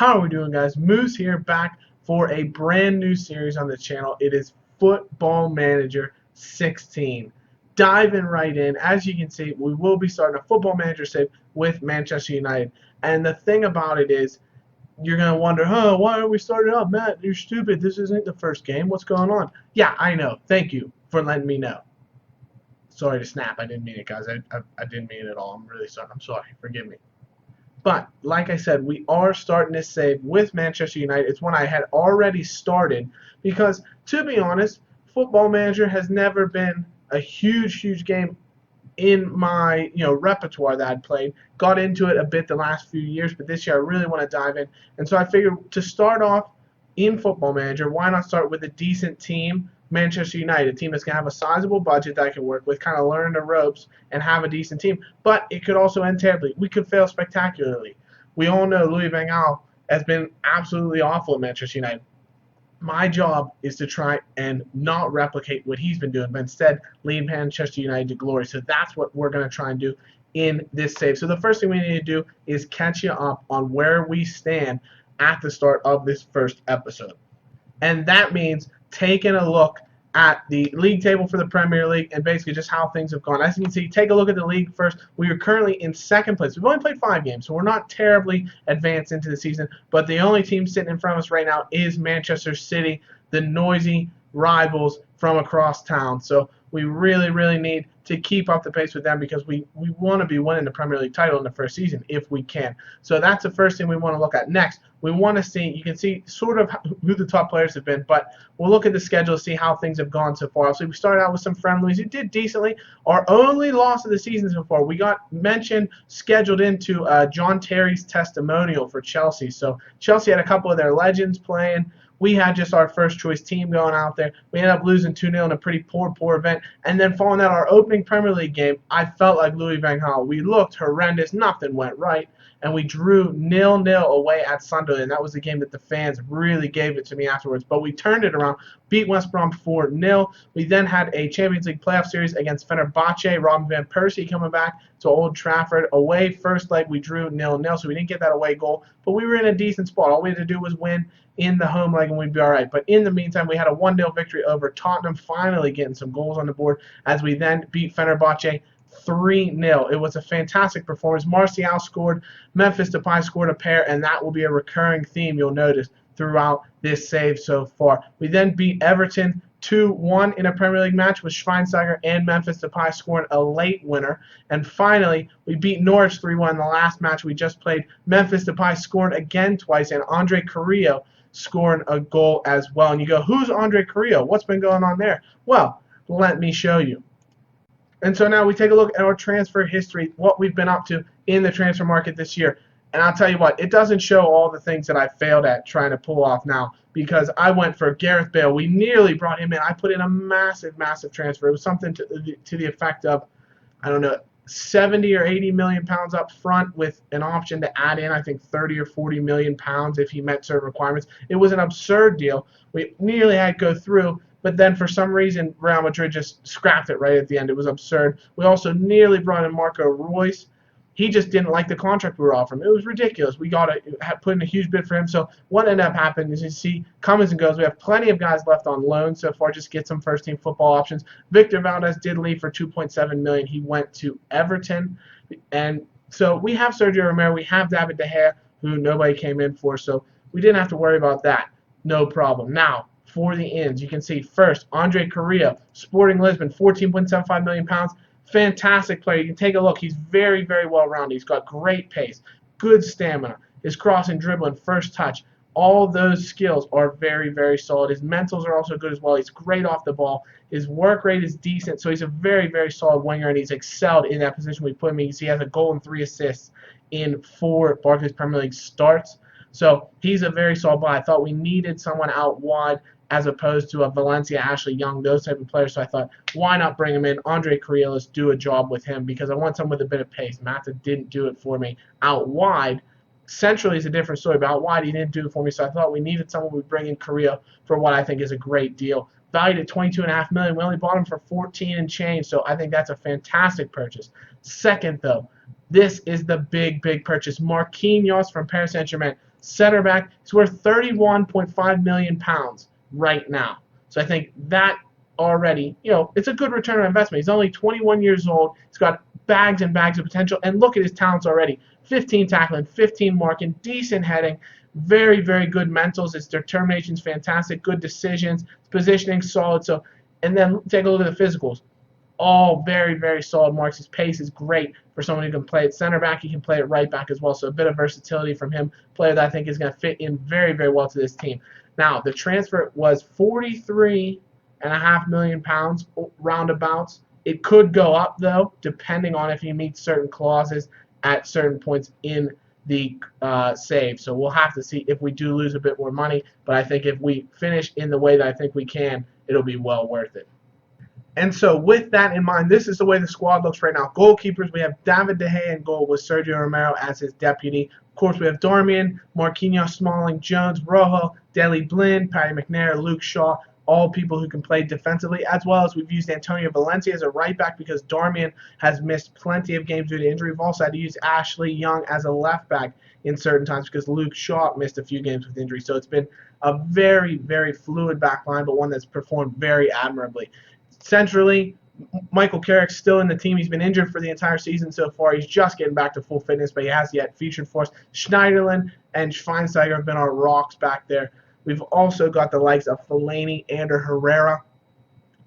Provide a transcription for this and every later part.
How are we doing, guys? Moose here, back for a brand new series on the channel. It is Football Manager 16. Diving right in, as you can see, we will be starting a Football Manager save with Manchester United. And the thing about it is, you're going to wonder, why are we starting up? Matt, you're stupid. This isn't the first game. What's going on? Yeah, I know. Thank you for letting me know. Sorry to snap. I didn't mean it, guys. I didn't mean it at all. I'm really sorry. I'm sorry. Forgive me. But like I said, we are starting this save with Manchester United. It's one I had already started because, to be honest, Football Manager has never been a huge game in my repertoire that I'd played. Got into it a bit the last few years, but this year I really want to dive in. And so I figured to start off in Football Manager, why not start with a decent team, Manchester United, a team that's going to have a sizable budget that I can work with, kind of learn the ropes, and have a decent team. But it could also end terribly. We could fail spectacularly. We all know Louis van Gaal has been absolutely awful at Manchester United. My job is to try and not replicate what he's been doing, but instead lead Manchester United to glory. So that's what we're going to try and do in this save. So the first thing we need to do is catch you up on where we stand at the start of this first episode. And that means taking a look at the league table for the Premier League and basically just how things have gone. As you can see, take a look at the league first. We are currently in second place. We've only played 5 games, so we're not terribly advanced into the season, but the only team sitting in front of us right now is Manchester City, the noisy rivals from across town. So we really need to keep up the pace with them because we want to be winning the Premier League title in the first season if we can. So that's the first thing we want to look at. Next, we want to see, you can see sort of who the top players have been, but we'll look at the schedule to see how things have gone so far. So we started out with some friendlies. It did decently. Our only loss of the season so far, we got mentioned, scheduled into John Terry's testimonial for Chelsea. So Chelsea had a couple of their legends playing. We had just our first choice team going out there. We ended up losing 2-0 in a pretty poor event. And then following that, our opening Premier League game, I felt like Louis van Gaal. We looked horrendous. Nothing went right. And we drew 0-0 away at Sunderland. That was the game that the fans really gave it to me afterwards. But we turned it around, beat West Brom 4-0. We then had a Champions League playoff series against Fenerbahce. Robin van Persie coming back to Old Trafford. Away first leg, we drew 0-0, so we didn't get that away goal. But we were in a decent spot. All we had to do was win in the home leg and we'd be all right. But in the meantime, we had a 1-0 victory over Tottenham, finally getting some goals on the board as we then beat Fenerbahce 3-0. It was a fantastic performance. Martial scored, Memphis Depay scored a pair, and that will be a recurring theme you'll notice throughout this save so far. We then beat Everton 2-1 in a Premier League match with Schweinsteiger and Memphis Depay scoring a late winner. And finally, we beat Norwich 3-1 in the last match we just played. Memphis Depay scored again twice, and Andre Carrillo scoring a goal as well. And you go, who's Andre Carrillo? What's been going on there? Well, let me show you. And so now we take a look at our transfer history, what we've been up to in the transfer market this year. And I'll tell you what, it doesn't show all the things that I failed at trying to pull off now because I went for Gareth Bale. We nearly brought him in. I put in a massive transfer. It was something to the effect of, I don't know, 70 or 80 million pounds up front with an option to add in, I think, 30 or 40 million pounds if he met certain requirements. It was an absurd deal. We nearly had to go through, but then for some reason Real Madrid just scrapped it right at the end. It was absurd. We also nearly brought in Marco Reus. He just didn't like the contract we were offering. It was ridiculous. We got to put in a huge bid for him. So what ended up happening is you see comes and goes. We have plenty of guys left on loan so far. Just get some first-team football options. Victor Valdez did leave for $2.7 million. He went to Everton. And so we have Sergio Romero. We have David De Gea, who nobody came in for. So we didn't have to worry about that. No problem. Now, for the ins, you can see first, Andre Carrillo, Sporting Lisbon, 14.75 million pounds. Fantastic player. You can take a look. He's very well-rounded. He's got great pace, good stamina. His crossing, dribbling, first touch, all those skills are very solid. His mentals are also good as well. He's great off the ball. His work rate is decent, so he's a very solid winger, and he's excelled in that position we put him in. You see he has a goal and 3 assists in 4 Barclays Premier League starts. So he's a very solid buy. I thought we needed someone out wide as opposed to a Valencia, Ashley Young, those type of players. So I thought, why not bring him in? Andre Carrillo, let's do a job with him because I want someone with a bit of pace. Mata didn't do it for me out wide. Centrally is a different story, but out wide he didn't do it for me. So I thought we needed someone we bring in Carrillo for what I think is a great deal. Valued at $22.5 million. We only bought him for 14 and change, so I think that's a fantastic purchase. Second, though, this is the big purchase. Marquinhos from Paris Saint-Germain. Center back, he's worth 31.5 million pounds right now. So I think that already, it's a good return on investment. He's only 21 years old. He's got bags and bags of potential, and look at his talents already. 15 tackling, 15 marking, decent heading, very, very good mentals. His determination's fantastic, good decisions, positioning solid. So, and then take a look at the physicals. All very, very solid marks. His pace is great for someone who can play at center back. He can play at right back as well. So a bit of versatility from him, player that I think is going to fit in very, very well to this team. Now, the transfer was 43.5 million pounds roundabouts. It could go up, though, depending on if he meets certain clauses at certain points in the save. So we'll have to see if we do lose a bit more money. But I think if we finish in the way that I think we can, it'll be well worth it. And so with that in mind, this is the way the squad looks right now. Goalkeepers, we have David De Gea in goal with Sergio Romero as his deputy. Of course, we have Darmian, Marquinhos, Smalling, Jones, Rojo, Daley Blind, Patty McNair, Luke Shaw, all people who can play defensively, as well as we've used Antonio Valencia as a right back because Darmian has missed plenty of games due to injury. We've also had to use Ashley Young as a left back in certain times because Luke Shaw missed a few games with injury. So it's been a very, very fluid back line, but one that's performed very admirably. Centrally, Michael Carrick's still in the team. He's been injured for the entire season so far. He's just getting back to full fitness, but he has yet featured for us. Schneiderlin and Schweinsteiger have been our rocks back there. We've also got the likes of Fellaini and Herrera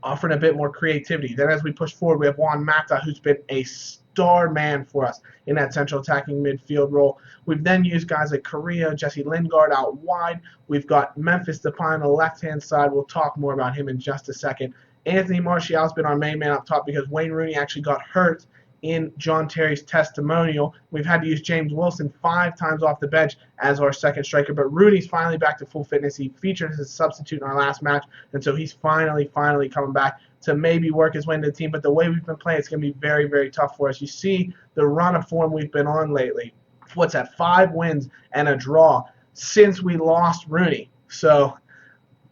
offering a bit more creativity. Then as we push forward, we have Juan Mata, who's been a star man for us in that central attacking midfield role. We've then used guys like Carrillo, Jesse Lingard out wide. We've got Memphis Depay on the left-hand side. We'll talk more about him in just a second. Anthony Martial's been our main man up top because Wayne Rooney actually got hurt in John Terry's testimonial. We've had to use James Wilson 5 times off the bench as our second striker, but Rooney's finally back to full fitness. He featured as a substitute in our last match, and so he's finally coming back to maybe work his way into the team. But the way we've been playing, it's going to be very, very tough for us. You see the run of form we've been on lately. What's that? 5 wins and a draw since we lost Rooney. So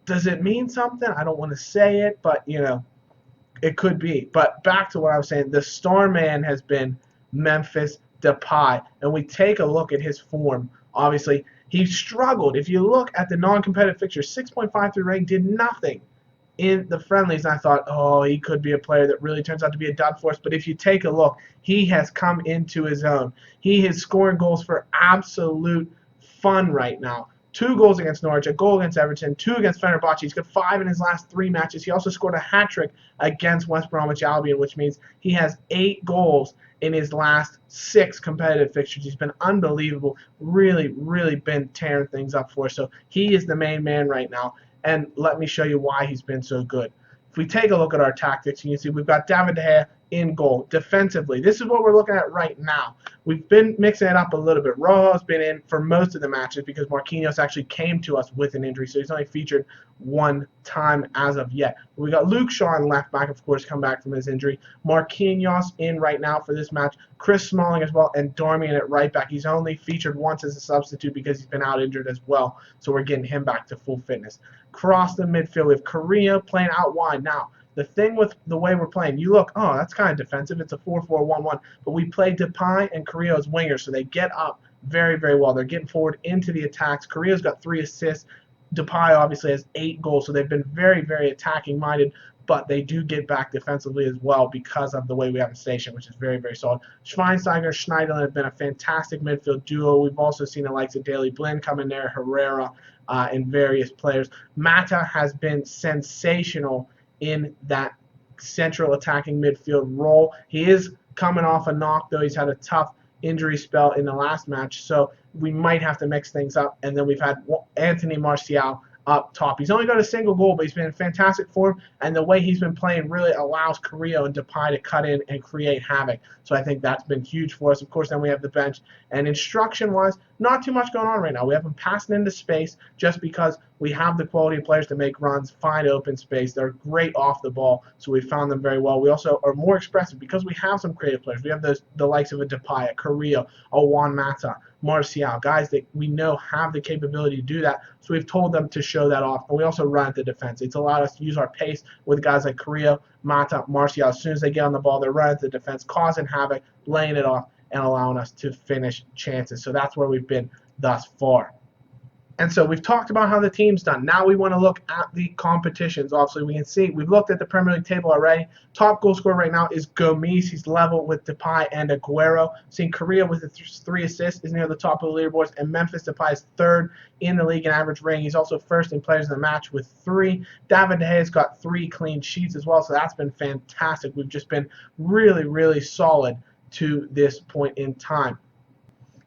does it mean something? I don't want to say it, but, it could be. But back to what I was saying, the star man has been Memphis Depay. And we take a look at his form. Obviously, he struggled. If you look at the non-competitive fixtures, 6.53 rating, did nothing in the friendlies. And I thought, he could be a player that really turns out to be a dud for us. But if you take a look, he has come into his own. He is scoring goals for absolute fun right now. 2 goals against Norwich, a goal against Everton, 2 against Fenerbahce. He's got 5 in his last 3 matches. He also scored a hat-trick against West Bromwich Albion, which means he has 8 goals in his last 6 competitive fixtures. He's been unbelievable, really, really been tearing things up for us. So he is the main man right now, and let me show you why he's been so good. If we take a look at our tactics, you can see we've got David De Gea in goal. Defensively, this is what we're looking at right now. We've been mixing it up a little bit. Rojo's been in for most of the matches because Marquinhos actually came to us with an injury, so he's only featured 1 time as of yet. We got Luke Shaw in left back, of course, come back from his injury. Marquinhos in right now for this match. Chris Smalling as well, and Darmian at right back. He's only featured once as a substitute because he's been out injured as well, so we're getting him back to full fitness. Across the midfield, we have Carrillo playing out wide. Now, the thing with the way we're playing, you look, that's kind of defensive. It's a 4-4-1-1. But we play Depay and Carrillo as wingers, so they get up very, very well. They're getting forward into the attacks. Carrillo's got 3 assists. Depay obviously has 8 goals, so they've been very, very attacking-minded, but they do get back defensively as well because of the way we have them stationed, which is very, very solid. Schweinsteiger, Schneiderlin have been a fantastic midfield duo. We've also seen the likes of Daley Blind come in there, Herrera, and various players. Mata has been sensational in that central attacking midfield role. He is coming off a knock, though. He's had a tough injury spell in the last match, so we might have to mix things up. And then we've had Anthony Martial up top. He's only got a single goal, but he's been in fantastic form, and the way he's been playing really allows Carrillo and Depay to cut in and create havoc. So I think that's been huge for us. Of course, then we have the bench. And instruction-wise, not too much going on right now. We have them passing into space just because we have the quality of players to make runs, find open space. They're great off the ball, so we found them very well. We also are more expressive because we have some creative players. We have the likes of a Depay, a Carrillo, a Juan Mata, Martial, guys that we know have the capability to do that. So we've told them to show that off. And we also run at the defense. It's allowed us to use our pace with guys like Carrillo, Mata, Martial. As soon as they get on the ball, they're running at the defense, causing havoc, laying it off, and allowing us to finish chances. So that's where we've been thus far. And so we've talked about how the team's done. Now we want to look at the competitions. Obviously, we can see we've looked at the Premier League table already. Top goal scorer right now is Gomes. He's level with Depay and Aguero. Seeing Korea with 3 assists is near the top of the leaderboards, and Memphis Depay is 3rd in the league in average rating. He's also 1st in players of the match with 3. David De Gea's got 3 clean sheets as well, so that's been fantastic. We've just been really, really solid to this point in time.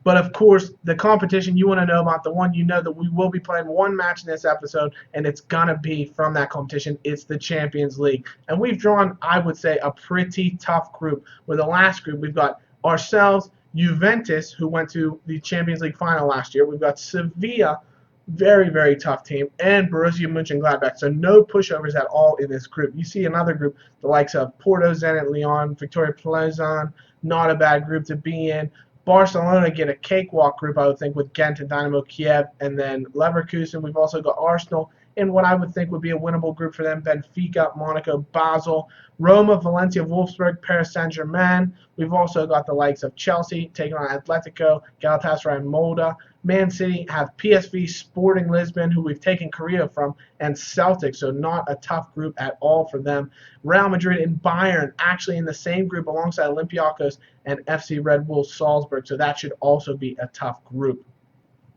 But of course, the competition you want to know about, the one you know that we will be playing one match in this episode, and it's going to be from that competition. It's the Champions League. And we've drawn, I would say, a pretty tough group. With the last group, we've got ourselves, Juventus, who went to the Champions League final last year. We've got Sevilla, very, very tough team, and Borussia Mönchengladbach. So no pushovers at all in this group. You see another group, the likes of Porto, Zenit, Lyon, Victoria Plzen, not a bad group to be in. Barcelona get a cakewalk group, I would think, with Ghent and Dynamo Kiev, and then Leverkusen. We've also got Arsenal in what I would think would be a winnable group for them. Benfica, Monaco, Basel, Roma, Valencia, Wolfsburg, Paris Saint-Germain. We've also got the likes of Chelsea taking on Atletico, Galatasaray, and Molde. Man City have PSV, Sporting Lisbon, who we've taken Korea from, and Celtic, so not a tough group at all for them. Real Madrid and Bayern actually in the same group alongside Olympiacos and FC Red Bull Salzburg, so that should also be a tough group.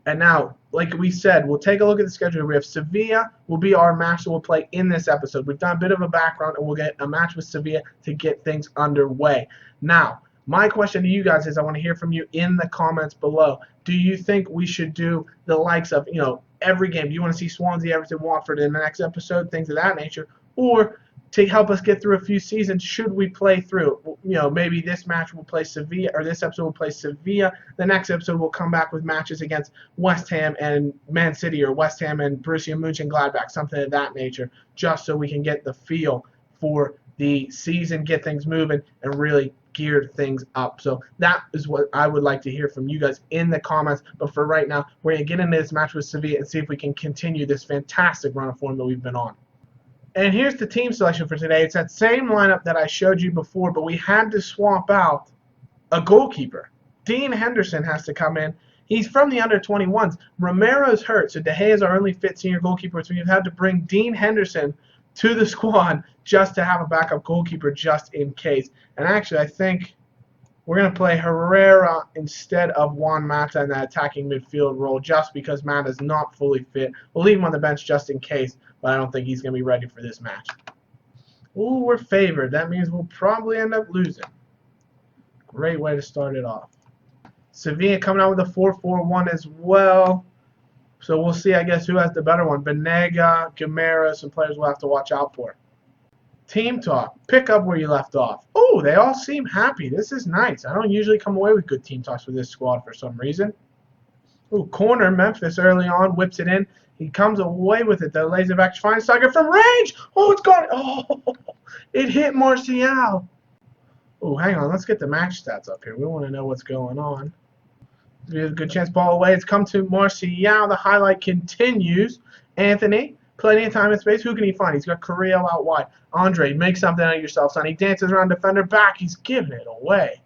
And now, like we said, we'll take a look at the schedule. We have Sevilla will be our match that we'll play in this episode. We've done a bit of a background, and we'll get a match with Sevilla to get things underway. Now, my question to you guys is I want to hear from you in the comments below. Do you think we should do the likes of, every game? Do you want to see Swansea, Everton, Watford in the next episode, things of that nature? Or to help us get through a few seasons, should we play through? Maybe this match will play Sevilla, or this episode will play Sevilla. The next episode will come back with matches against West Ham and Man City, or West Ham and Borussia Mönchengladbach, something of that nature, just so we can get the feel for the season, get things moving, and really gear things up. So that is what I would like to hear from you guys in the comments. But for right now, we're going to get into this match with Sevilla and see if we can continue this fantastic run of form that we've been on. And here's the team selection for today. It's that same lineup that I showed you before, but we had to swap out a goalkeeper. Dean Henderson has to come in. He's from the under-21s. Romero's hurt, so De Gea is our only fit senior goalkeeper, so we've had to bring Dean Henderson to the squad just to have a backup goalkeeper just in case. And actually, I think we're going to play Herrera instead of Juan Mata in that attacking midfield role just because Mata's not fully fit. We'll leave him on the bench just in case, but I don't think he's going to be ready for this match. Ooh, we're favored. That means we'll probably end up losing. Great way to start it off. Sevilla coming out with a 4-4-1 as well. So we'll see, I guess, who has the better one. Banega, Gamera, some players we'll have to watch out for. Team talk. Pick up where you left off. Oh, they all seem happy. This is nice. I don't usually come away with good team talks with this squad for some reason. Ooh, corner. Memphis early on. Whips it in. He comes away with it, though. Lays it back to Schweinsteiger from range. Oh, it's gone. Oh, it hit Martial. Oh, hang on. Let's get the match stats up here. We want to know what's going on. There's a good chance. Ball away. It's come to Martial. The highlight continues. Anthony. Plenty of time and space. Who can he find? He's got Carrillo out wide. Andre, make something out of yourself, son. He dances around defender back. He's giving it away.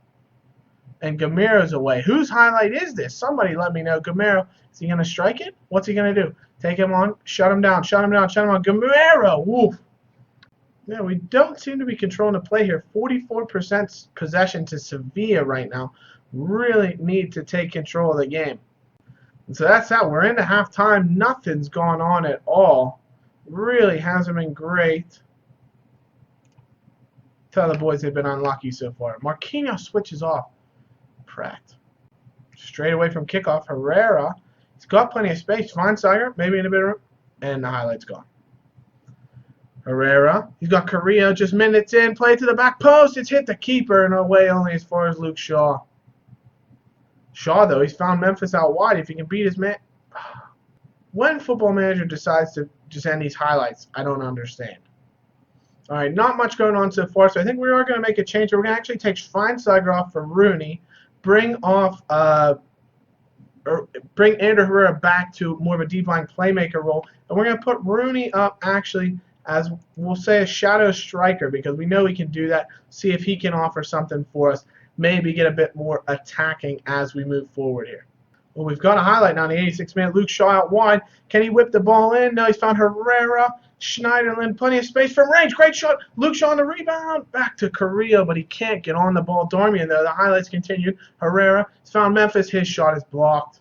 And Gamero's away. Whose highlight is this? Somebody let me know. Gamero, is he going to strike it? What's he going to do? Take him on. Shut him down. Shut him down. Shut him on. Gamero. Woof. Yeah, we don't seem to be controlling the play here. 44% possession to Sevilla right now. Really need to take control of the game. And so that's how we're into halftime. Nothing's gone on at all. Really hasn't been great. Tell the boys they've been unlucky so far. Marquinhos switches off. Pratt. Straight away from kickoff. Herrera. He's got plenty of space. Schweinsteiger, maybe in a bit of room. And the highlight's gone. Herrera. He's got Carrillo just minutes in. Play to the back post. It's hit the keeper and away only as far as Luke Shaw. Shaw, though, he's found Memphis out wide. If he can beat his man. When Football Manager decides to just end these highlights, I don't understand. All right, not much going on so far, so I think we are going to make a change. We're going to actually take Schweinsteiger off for Rooney, bring Andrew Herrera back to more of a deep line playmaker role, and we're going to put Rooney up actually as, we'll say, a shadow striker because we know he can do that. See if he can offer something for us. Maybe get a bit more attacking as we move forward here. Well, we've got a highlight now in the 86th minute. Luke Shaw out wide. Can he whip the ball in? No, he's found Herrera. Schneiderlin, plenty of space from range. Great shot. Luke Shaw on the rebound. Back to Carrillo, but he can't get on the ball. Darmian, though, the highlights continued. Herrera has found Memphis. His shot is blocked.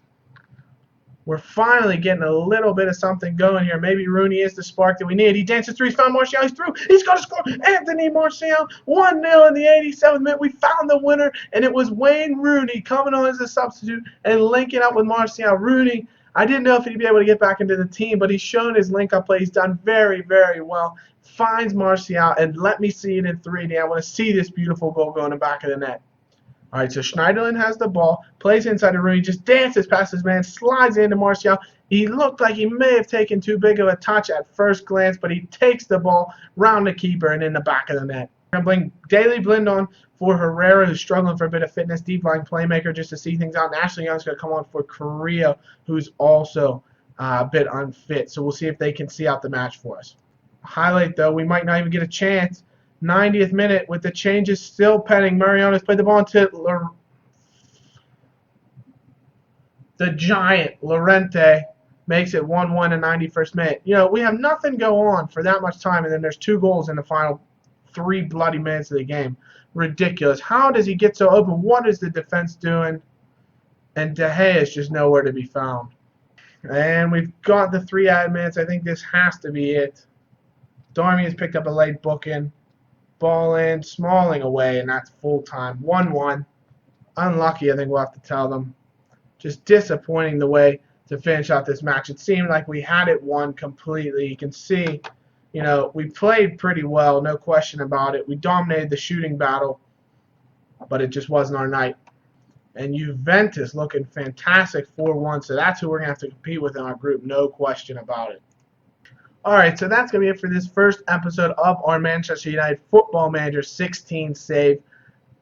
We're finally getting a little bit of something going here. Maybe Rooney is the spark that we need. He dances through. He's found Martial. He's through. He's going to score. Anthony Martial, 1-0 in the 87th minute. We found the winner, and it was Wayne Rooney coming on as a substitute and linking up with Martial. Rooney, I didn't know if he'd be able to get back into the team, but he's shown his link-up play. He's done very, very well. Finds Martial, and let me see it in 3D. I want to see this beautiful goal go in the back of the net. All right, so Schneiderlin has the ball, plays inside of Rooney, just dances past his man, slides into Martial. He looked like he may have taken too big of a touch at first glance, but he takes the ball round the keeper and in the back of the net. We're going to bring Daley Blind on for Herrera, who's struggling for a bit of fitness, deep line playmaker just to see things out. And Ashley Young's going to come on for Carrillo, who's also a bit unfit. So we'll see if they can see out the match for us. Highlight, though, we might not even get a chance. 90th minute with the changes still pending. Mariano's played the ball into the giant Llorente. Makes it 1-1 in 91st minute. You know, we have nothing go on for that much time, and then there's 2 goals in the final 3 bloody minutes of the game. Ridiculous. How does he get so open? What is the defense doing? And De Gea is just nowhere to be found. And we've got the 3 added minutes. I think this has to be it. Darmian has picked up a late booking. Ball in, Smalling away, and that's full time. 1-1. Unlucky, I think we'll have to tell them. Just disappointing the way to finish out this match. It seemed like we had it won completely. You can see, you know, we played pretty well, no question about it. We dominated the shooting battle, but it just wasn't our night. And Juventus looking fantastic 4-1, so that's who we're going to have to compete with in our group, no question about it. Alright, so that's going to be it for this first episode of our Manchester United Football Manager 16 save.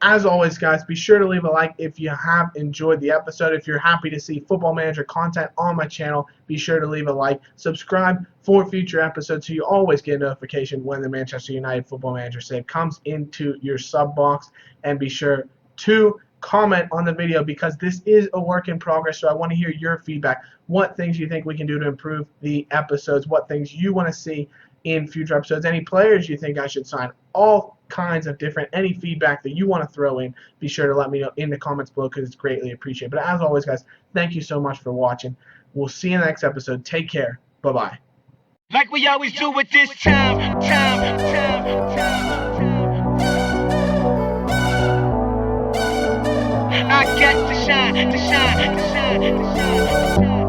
As always, guys, be sure to leave a like if you have enjoyed the episode. If you're happy to see Football Manager content on my channel, be sure to leave a like. Subscribe for future episodes so you always get a notification when the Manchester United Football Manager save comes into your sub box. And be sure to comment on the video because this is a work in progress, so I want to hear your feedback. What things you think we can do to improve the episodes, what things you want to see in future episodes, any players you think I should sign, all kinds of different, any feedback that you want to throw in, be sure to let me know in the comments below because it's greatly appreciated. But as always, guys, thank you so much for watching. We'll see you in the next episode. Take care. Bye-bye. Like we always do with this time. I got to shine.